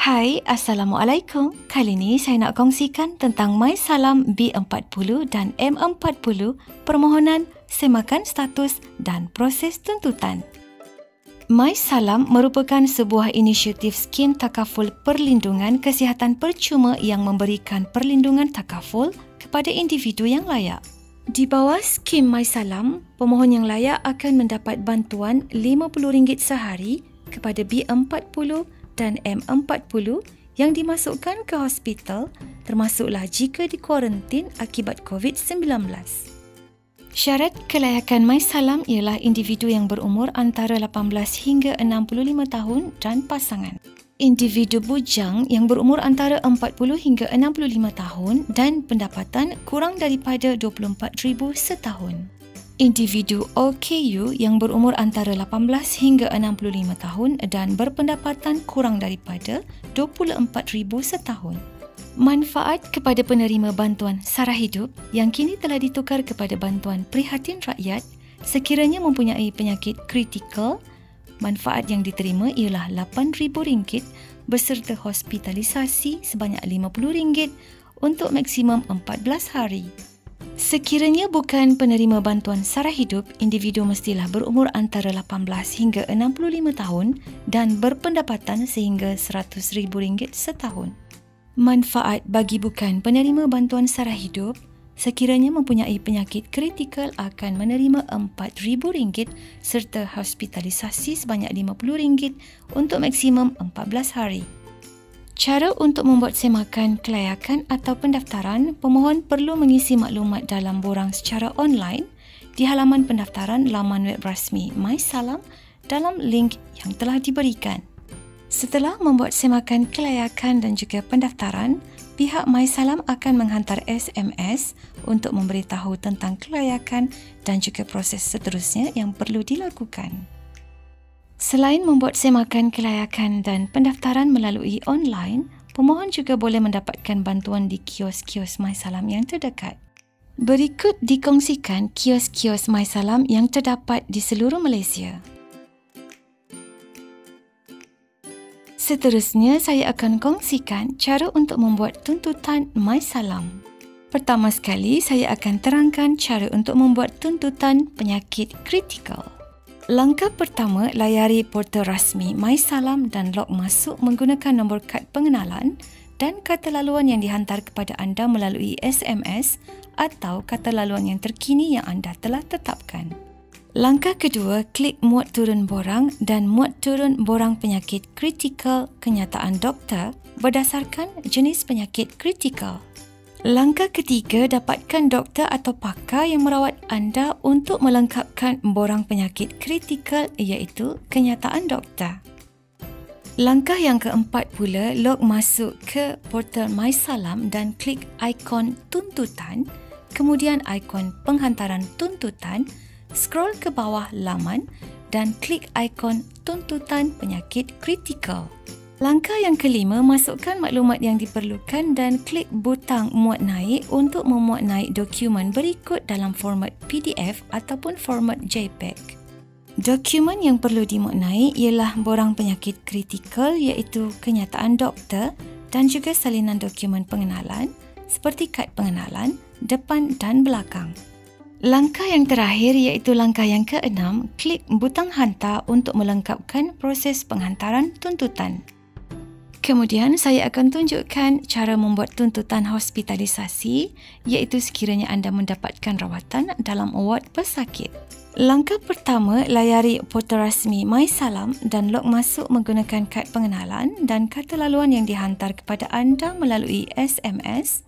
Hai, Assalamualaikum. Kali ini saya nak kongsikan tentang MySalam B40 dan M40, permohonan, semakan status dan proses tuntutan. MySalam merupakan sebuah inisiatif skim takaful perlindungan kesihatan percuma yang memberikan perlindungan takaful kepada individu yang layak. Di bawah skim MySalam, pemohon yang layak akan mendapat bantuan RM50 sehari kepada B40 dan M40 yang dimasukkan ke hospital, termasuklah jika dikuarantin akibat COVID-19. Syarat kelayakan MySalam ialah individu yang berumur antara 18 hingga 65 tahun dan pasangan. Individu bujang yang berumur antara 40 hingga 65 tahun dan pendapatan kurang daripada RM24,000 setahun. Individu OKU yang berumur antara 18 hingga 65 tahun dan berpendapatan kurang daripada RM24,000 setahun. Manfaat kepada penerima bantuan sara hidup yang kini telah ditukar kepada bantuan prihatin rakyat sekiranya mempunyai penyakit kritikal, manfaat yang diterima ialah RM8,000 beserta hospitalisasi sebanyak RM50 untuk maksimum 14 hari. Sekiranya bukan penerima bantuan sara hidup, individu mestilah berumur antara 18 hingga 65 tahun dan berpendapatan sehingga RM100,000 setahun. Manfaat bagi bukan penerima bantuan sara hidup, sekiranya mempunyai penyakit kritikal akan menerima RM4,000 serta hospitalisasi sebanyak RM50 untuk maksimum 14 hari. Cara untuk membuat semakan kelayakan atau pendaftaran, pemohon perlu mengisi maklumat dalam borang secara online di halaman pendaftaran laman web rasmi MySalam dalam link yang telah diberikan. Setelah membuat semakan kelayakan dan juga pendaftaran, pihak MySalam akan menghantar SMS untuk memberitahu tentang kelayakan dan juga proses seterusnya yang perlu dilakukan. Selain membuat semakan kelayakan dan pendaftaran melalui online, pemohon juga boleh mendapatkan bantuan di kios-kios MySalam yang terdekat. Berikut dikongsikan kios-kios MySalam yang terdapat di seluruh Malaysia. Seterusnya, saya akan kongsikan cara untuk membuat tuntutan MySalam. Pertama sekali, saya akan terangkan cara untuk membuat tuntutan penyakit kritikal. Langkah pertama, layari portal rasmi MySalam dan log masuk menggunakan nombor kad pengenalan dan kata laluan yang dihantar kepada anda melalui SMS atau kata laluan yang terkini yang anda telah tetapkan. Langkah kedua, klik muat turun borang dan muat turun borang penyakit kritikal kenyataan doktor berdasarkan jenis penyakit kritikal. Langkah ketiga, dapatkan doktor atau pakar yang merawat anda untuk melengkapkan borang penyakit kritikal iaitu kenyataan doktor. Langkah yang keempat pula, log masuk ke portal MySalam dan klik ikon tuntutan, kemudian ikon penghantaran tuntutan, scroll ke bawah laman dan klik ikon tuntutan penyakit kritikal. Langkah yang kelima, masukkan maklumat yang diperlukan dan klik butang muat naik untuk memuat naik dokumen berikut dalam format PDF ataupun format JPEG. Dokumen yang perlu dimuat naik ialah borang penyakit kritikal iaitu kenyataan doktor dan juga salinan dokumen pengenalan seperti kad pengenalan, depan dan belakang. Langkah yang terakhir iaitu langkah yang keenam, klik butang hantar untuk melengkapkan proses penghantaran tuntutan. Kemudian saya akan tunjukkan cara membuat tuntutan hospitalisasi iaitu sekiranya anda mendapatkan rawatan dalam ward pesakit. Langkah pertama, layari portal rasmi MySalam dan log masuk menggunakan kad pengenalan dan kata laluan yang dihantar kepada anda melalui SMS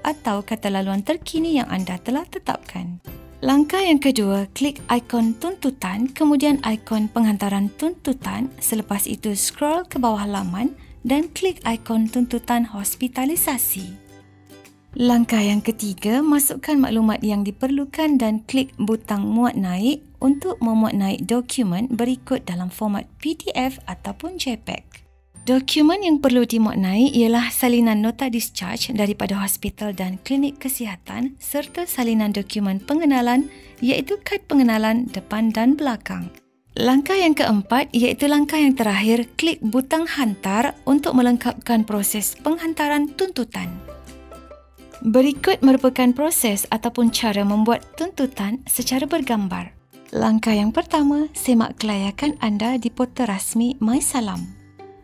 atau kata laluan terkini yang anda telah tetapkan. Langkah yang kedua, klik ikon tuntutan, kemudian ikon penghantaran tuntutan, selepas itu scroll ke bawah laman dan klik ikon tuntutan hospitalisasi. Langkah yang ketiga, masukkan maklumat yang diperlukan dan klik butang muat naik untuk memuat naik dokumen berikut dalam format PDF ataupun JPEG. Dokumen yang perlu dimuat naik ialah salinan nota discharge daripada hospital dan klinik kesihatan serta salinan dokumen pengenalan iaitu kad pengenalan depan dan belakang. Langkah yang keempat iaitu langkah yang terakhir, klik butang hantar untuk melengkapkan proses penghantaran tuntutan. Berikut merupakan proses ataupun cara membuat tuntutan secara bergambar. Langkah yang pertama, semak kelayakan anda di portal rasmi MySalam.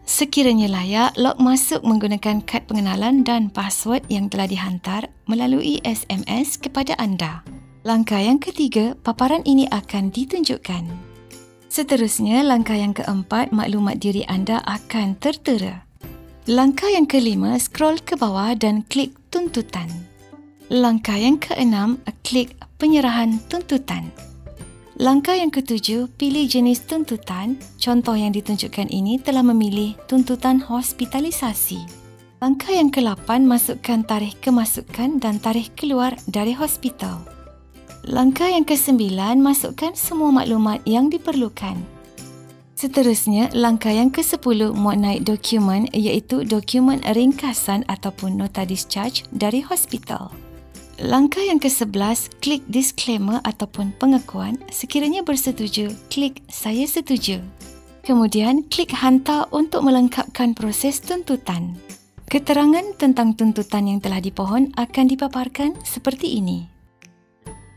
Sekiranya layak, log masuk menggunakan kad pengenalan dan password yang telah dihantar melalui SMS kepada anda. Langkah yang ketiga, paparan ini akan ditunjukkan. Seterusnya, langkah yang keempat, maklumat diri anda akan tertera. Langkah yang kelima, scroll ke bawah dan klik tuntutan. Langkah yang keenam, klik penyerahan tuntutan. Langkah yang ketujuh, pilih jenis tuntutan. Contoh yang ditunjukkan ini telah memilih tuntutan hospitalisasi. Langkah yang ke-8, masukkan tarikh kemasukan dan tarikh keluar dari hospital. Langkah yang ke-9, masukkan semua maklumat yang diperlukan. Seterusnya, langkah yang ke-10, muat naik dokumen iaitu dokumen ringkasan ataupun nota discharge dari hospital. Langkah yang ke-11, klik disclaimer ataupun pengakuan. Sekiranya bersetuju, klik saya setuju. Kemudian, klik hantar untuk melengkapkan proses tuntutan. Keterangan tentang tuntutan yang telah dipohon akan dipaparkan seperti ini.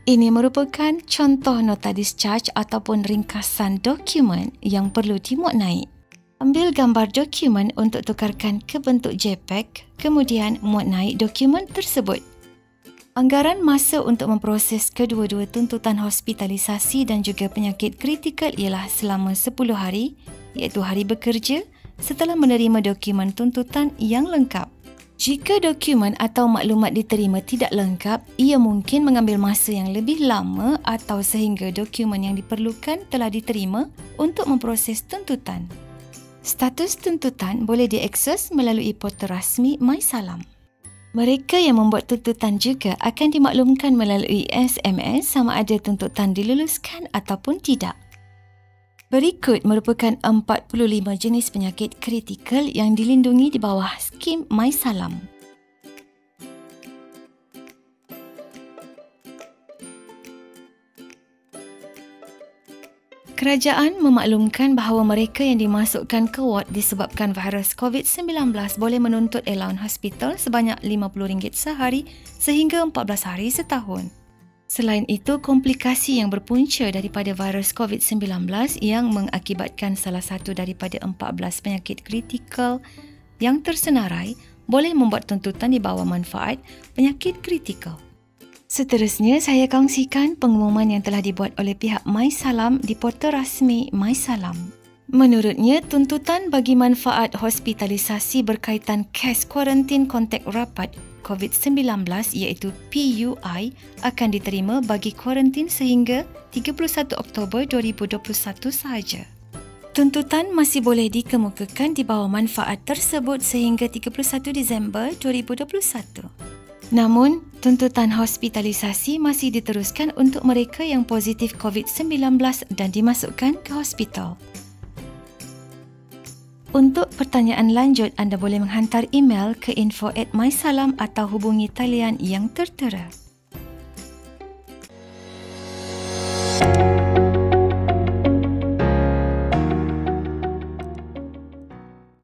Ini merupakan contoh nota discharge ataupun ringkasan dokumen yang perlu dimuat naik. Ambil gambar dokumen untuk tukarkan ke bentuk JPEG, kemudian muat naik dokumen tersebut. Anggaran masa untuk memproses kedua-dua tuntutan hospitalisasi dan juga penyakit kritikal ialah selama 10 hari, iaitu hari bekerja, setelah menerima dokumen tuntutan yang lengkap. Jika dokumen atau maklumat diterima tidak lengkap, ia mungkin mengambil masa yang lebih lama atau sehingga dokumen yang diperlukan telah diterima untuk memproses tuntutan. Status tuntutan boleh diakses melalui portal rasmi MySalam. Mereka yang membuat tuntutan juga akan dimaklumkan melalui SMS sama ada tuntutan diluluskan ataupun tidak. Berikut merupakan 45 jenis penyakit kritikal yang dilindungi di bawah skim MySalam. Kerajaan memaklumkan bahawa mereka yang dimasukkan ke ward disebabkan virus COVID-19 boleh menuntut allowance hospital sebanyak RM50 sehari sehingga 14 hari setahun. Selain itu, komplikasi yang berpunca daripada virus COVID-19 yang mengakibatkan salah satu daripada 14 penyakit kritikal yang tersenarai boleh membuat tuntutan di bawah manfaat penyakit kritikal. Seterusnya, saya kongsikan pengumuman yang telah dibuat oleh pihak MySalam di portal rasmi MySalam. Menurutnya, tuntutan bagi manfaat hospitalisasi berkaitan kes kuarantin kontak rapat COVID-19 iaitu PUI akan diterima bagi kuarantin sehingga 31 Oktober 2021 sahaja. Tuntutan masih boleh dikemukakan di bawah manfaat tersebut sehingga 31 Disember 2021. Namun, tuntutan hospitalisasi masih diteruskan untuk mereka yang positif COVID-19 dan dimasukkan ke hospital. Untuk pertanyaan lanjut, anda boleh menghantar email ke info@mysalam atau hubungi talian yang tertera.